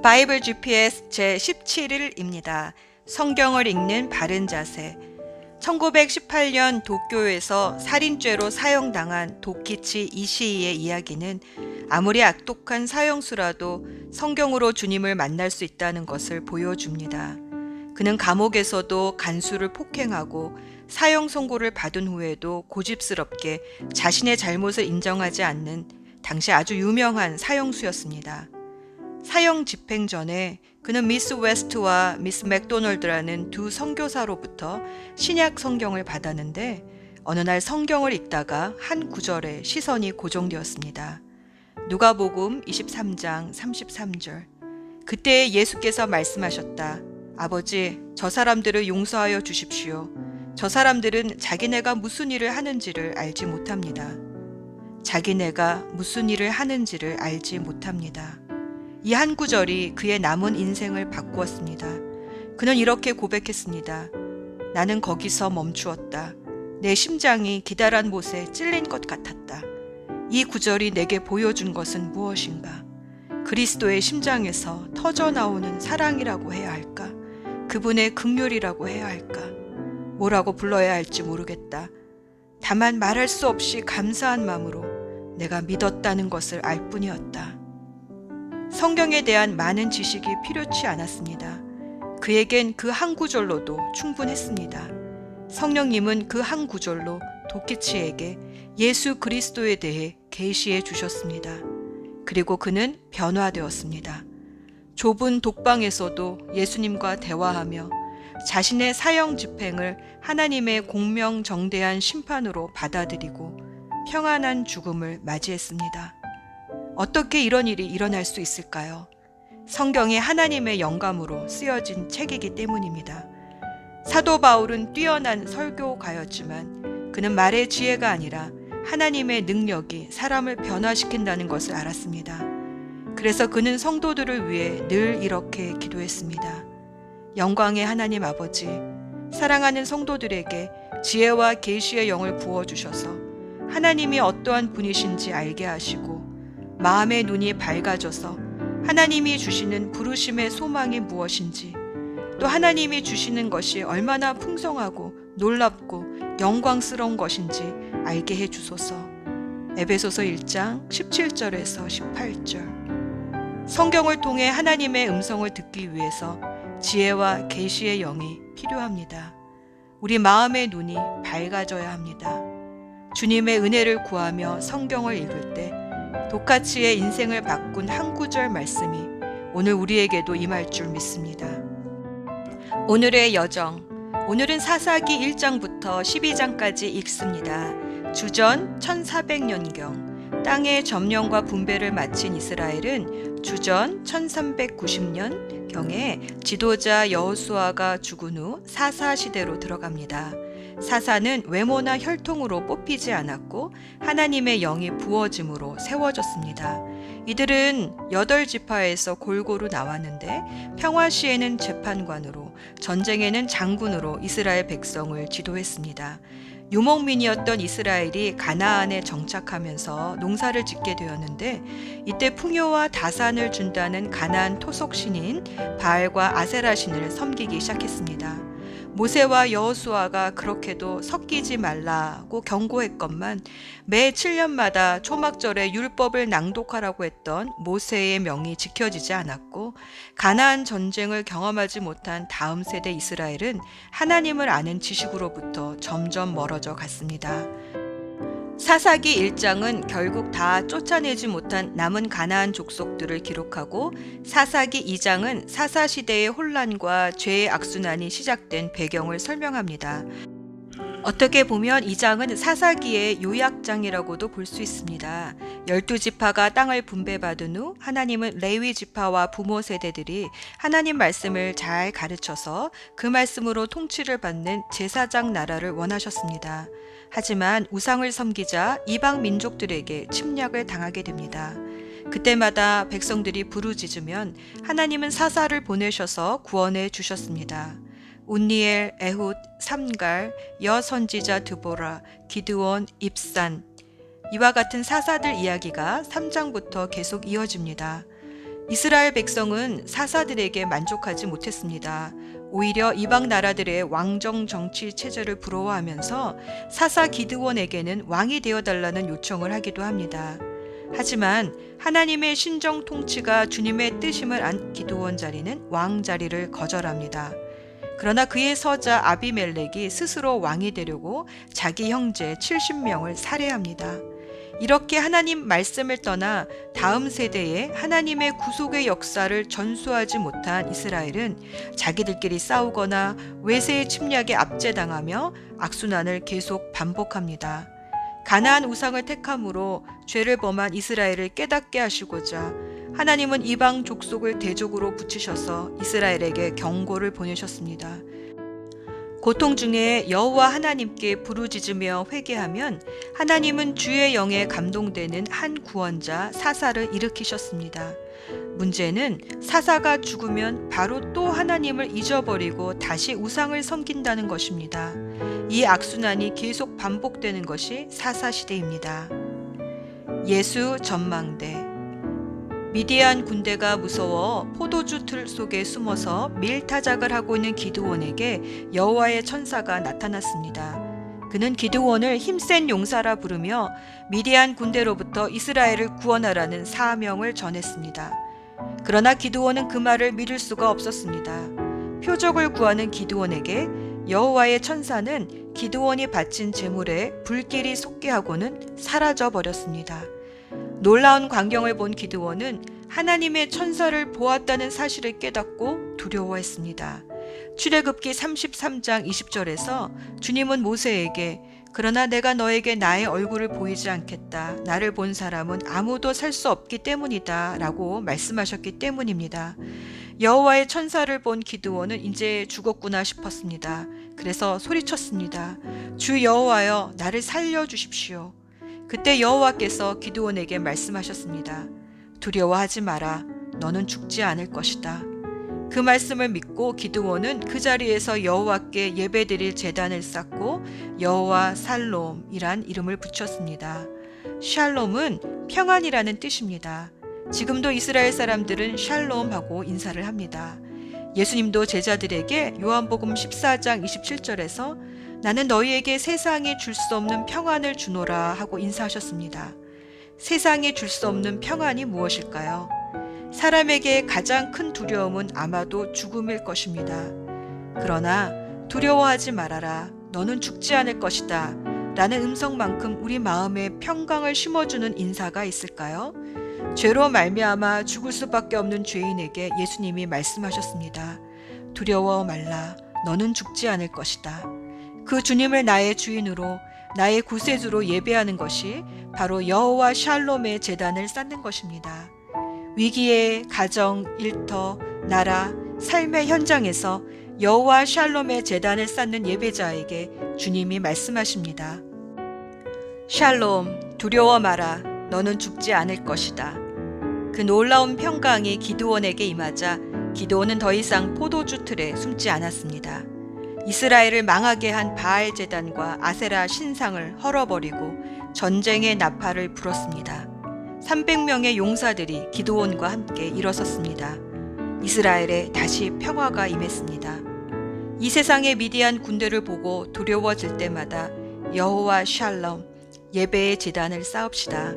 바이블 GPS 제17일입니다. 성경을 읽는 바른 자세. 1918년 도쿄에서 살인죄로 사형당한 도키치 이시이의 이야기는 아무리 악독한 사형수라도 성경으로 주님을 만날 수 있다는 것을 보여줍니다. 그는 감옥에서도 간수를 폭행하고 사형 선고를 받은 후에도 고집스럽게 자신의 잘못을 인정하지 않는 당시 아주 유명한 사형수였습니다. 사형 집행 전에 그는 미스 웨스트와 미스 맥도널드라는 두 선교사로부터 신약 성경을 받았는데 어느 날 성경을 읽다가 한 구절에 시선이 고정되었습니다. 누가복음 23장 33절. 그때 예수께서 말씀하셨다. 아버지, 저 사람들을 용서하여 주십시오. 저 사람들은 자기네가 무슨 일을 하는지를 알지 못합니다. 자기네가 무슨 일을 하는지를 알지 못합니다. 이 한 구절이 그의 남은 인생을 바꾸었습니다. 그는 이렇게 고백했습니다. 나는 거기서 멈추었다. 내 심장이 기다란 못에 찔린 것 같았다. 이 구절이 내게 보여준 것은 무엇인가? 그리스도의 심장에서 터져나오는 사랑이라고 해야 할까? 그분의 긍휼이라고 해야 할까? 뭐라고 불러야 할지 모르겠다. 다만 말할 수 없이 감사한 마음으로 내가 믿었다는 것을 알 뿐이었다. 성경에 대한 많은 지식이 필요치 않았습니다. 그에겐 그 한 구절로도 충분했습니다. 성령님은 그 한 구절로 도키치에게 예수 그리스도에 대해 계시해 주셨습니다. 그리고 그는 변화되었습니다. 좁은 독방에서도 예수님과 대화하며 자신의 사형 집행을 하나님의 공명정대한 심판으로 받아들이고 평안한 죽음을 맞이했습니다. 어떻게 이런 일이 일어날 수 있을까요? 성경이 하나님의 영감으로 쓰여진 책이기 때문입니다. 사도 바울은 뛰어난 설교가였지만 그는 말의 지혜가 아니라 하나님의 능력이 사람을 변화시킨다는 것을 알았습니다. 그래서 그는 성도들을 위해 늘 이렇게 기도했습니다. 영광의 하나님 아버지, 사랑하는 성도들에게 지혜와 계시의 영을 부어주셔서 하나님이 어떠한 분이신지 알게 하시고 마음의 눈이 밝아져서 하나님이 주시는 부르심의 소망이 무엇인지 또 하나님이 주시는 것이 얼마나 풍성하고 놀랍고 영광스러운 것인지 알게 해주소서. 에베소서 1장 17절에서 18절. 성경을 통해 하나님의 음성을 듣기 위해서 지혜와 계시의 영이 필요합니다. 우리 마음의 눈이 밝아져야 합니다. 주님의 은혜를 구하며 성경을 읽을 때 도카치의 인생을 바꾼 한 구절 말씀이 오늘 우리에게도 임할 줄 믿습니다. 오늘의 여정. 오늘은 사사기 1장부터 12장까지 읽습니다. 주전 1400년경 땅의 점령과 분배를 마친 이스라엘은 주전 1390년경에 지도자 여호수아가 죽은 후 사사 시대로 들어갑니다. 사사는 외모나 혈통으로 뽑히지 않았고 하나님의 영이 부어짐으로 세워졌습니다. 이들은 8지파에서 골고루 나왔는데 평화시에는 재판관으로, 전쟁에는 장군으로 이스라엘 백성을 지도했습니다. 유목민이었던 이스라엘이 가나안에 정착하면서 농사를 짓게 되었는데 이때 풍요와 다산을 준다는 가나안 토속 신인 바알과 아세라 신을 섬기기 시작했습니다. 모세와 여호수아가 그렇게도 섞이지 말라고 경고했건만 매 7년마다 초막절에 율법을 낭독하라고 했던 모세의 명이 지켜지지 않았고 가나안 전쟁을 경험하지 못한 다음 세대 이스라엘은 하나님을 아는 지식으로부터 점점 멀어져 갔습니다. 사사기 1장은 결국 다 쫓아내지 못한 남은 가나안 족속들을 기록하고 사사기 2장은 사사시대의 혼란과 죄의 악순환이 시작된 배경을 설명합니다. 어떻게 보면 이 장은 사사기의 요약장이라고도 볼 수 있습니다. 12지파가 땅을 분배받은 후 하나님은 레위 지파와 부모 세대들이 하나님 말씀을 잘 가르쳐서 그 말씀으로 통치를 받는 제사장 나라를 원하셨습니다. 하지만 우상을 섬기자 이방 민족들에게 침략을 당하게 됩니다. 그때마다 백성들이 부르짖으면 하나님은 사사를 보내셔서 구원해 주셨습니다. 운니엘, 에훗, 삼갈, 여선지자 드보라, 기드온, 입산 이와 같은 사사들 이야기가 3장부터 계속 이어집니다. 이스라엘 백성은 사사들에게 만족하지 못했습니다. 오히려 이방 나라들의 왕정 정치 체제를 부러워하면서 사사 기드원에게는 왕이 되어달라는 요청을 하기도 합니다. 하지만 하나님의 신정 통치가 주님의 뜻임을 안 기드원 자리는 왕 자리를 거절합니다. 그러나 그의 서자 아비멜렉이 스스로 왕이 되려고 자기 형제 70명을 살해합니다. 이렇게 하나님 말씀을 떠나 다음 세대에 하나님의 구속의 역사를 전수하지 못한 이스라엘은 자기들끼리 싸우거나 외세의 침략에 압제당하며 악순환을 계속 반복합니다. 가나안 우상을 택함으로 죄를 범한 이스라엘을 깨닫게 하시고자 하나님은 이방 족속을 대적으로 붙이셔서 이스라엘에게 경고를 보내셨습니다. 고통 중에 여호와 하나님께 부르짖으며 회개하면 하나님은 주의 영에 감동되는 한 구원자 사사를 일으키셨습니다. 문제는 사사가 죽으면 바로 또 하나님을 잊어버리고 다시 우상을 섬긴다는 것입니다. 이 악순환이 계속 반복되는 것이 사사시대입니다. 예수 전망대. 미디안 군대가 무서워 포도주 틀 속에 숨어서 밀타작을 하고 있는 기드온에게 여호와의 천사가 나타났습니다. 그는 기드온을 힘센 용사라 부르며 미디안 군대로부터 이스라엘을 구원하라는 사명을 전했습니다. 그러나 기드온은 그 말을 믿을 수가 없었습니다. 표적을 구하는 기드온에게 여호와의 천사는 기드온이 바친 제물에 불길이 솟게 하고는 사라져 버렸습니다. 놀라운 광경을 본 기드온은 하나님의 천사를 보았다는 사실을 깨닫고 두려워했습니다. 출애굽기 33장 20절에서 주님은 모세에게 그러나 내가 너에게 나의 얼굴을 보이지 않겠다. 나를 본 사람은 아무도 살 수 없기 때문이다 라고 말씀하셨기 때문입니다. 여호와의 천사를 본 기드온은 이제 죽었구나 싶었습니다. 그래서 소리쳤습니다. 주 여호와여 나를 살려주십시오. 그때 여호와께서 기드온에게 말씀하셨습니다. 두려워하지 마라. 너는 죽지 않을 것이다. 그 말씀을 믿고 기드온은 그 자리에서 여호와께 예배드릴 제단을 쌓고 여호와 살롬이란 이름을 붙였습니다. 샬롬은 평안이라는 뜻입니다. 지금도 이스라엘 사람들은 샬롬하고 인사를 합니다. 예수님도 제자들에게 요한복음 14장 27절에서 나는 너희에게 세상이 줄 수 없는 평안을 주노라 하고 인사하셨습니다. 세상이 줄 수 없는 평안이 무엇일까요? 사람에게 가장 큰 두려움은 아마도 죽음일 것입니다. 그러나 두려워하지 말아라. 너는 죽지 않을 것이다. 라는 음성만큼 우리 마음에 평강을 심어주는 인사가 있을까요? 죄로 말미암아 죽을 수밖에 없는 죄인에게 예수님이 말씀하셨습니다. 두려워 말라. 너는 죽지 않을 것이다. 그 주님을 나의 주인으로 나의 구세주로 예배하는 것이 바로 여호와 샬롬의 제단을 쌓는 것입니다. 위기의 가정, 일터, 나라, 삶의 현장에서 여호와 샬롬의 제단을 쌓는 예배자에게 주님이 말씀하십니다. 샬롬, 두려워 마라. 너는 죽지 않을 것이다. 그 놀라운 평강이 기드온에게 임하자 기드온은 더 이상 포도주 틀에 숨지 않았습니다. 이스라엘을 망하게 한 바알 제단과 아세라 신상을 헐어버리고 전쟁의 나팔을 불었습니다. 300명의 용사들이 기드온과 함께 일어섰습니다. 이스라엘에 다시 평화가 임했습니다. 이 세상의 미디안 군대를 보고 두려워질 때마다 여호와 샬롬, 예배의 제단을 쌓읍시다.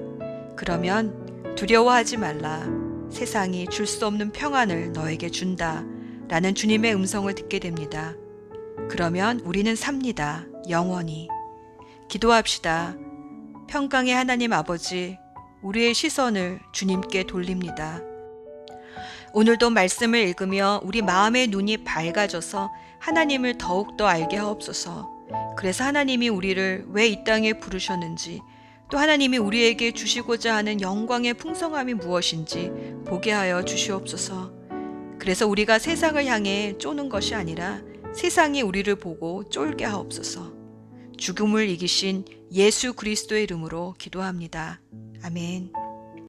그러면 두려워하지 말라. 세상이 줄 수 없는 평안을 너에게 준다. 라는 주님의 음성을 듣게 됩니다. 그러면 우리는 삽니다. 영원히. 기도합시다. 평강의 하나님 아버지, 우리의 시선을 주님께 돌립니다. 오늘도 말씀을 읽으며 우리 마음의 눈이 밝아져서 하나님을 더욱더 알게 하옵소서. 그래서 하나님이 우리를 왜 이 땅에 부르셨는지, 또 하나님이 우리에게 주시고자 하는 영광의 풍성함이 무엇인지 보게 하여 주시옵소서. 그래서 우리가 세상을 향해 쪼는 것이 아니라 세상이 우리를 보고 쫄게 하옵소서. 죽음을 이기신 예수 그리스도의 이름으로 기도합니다. 아멘.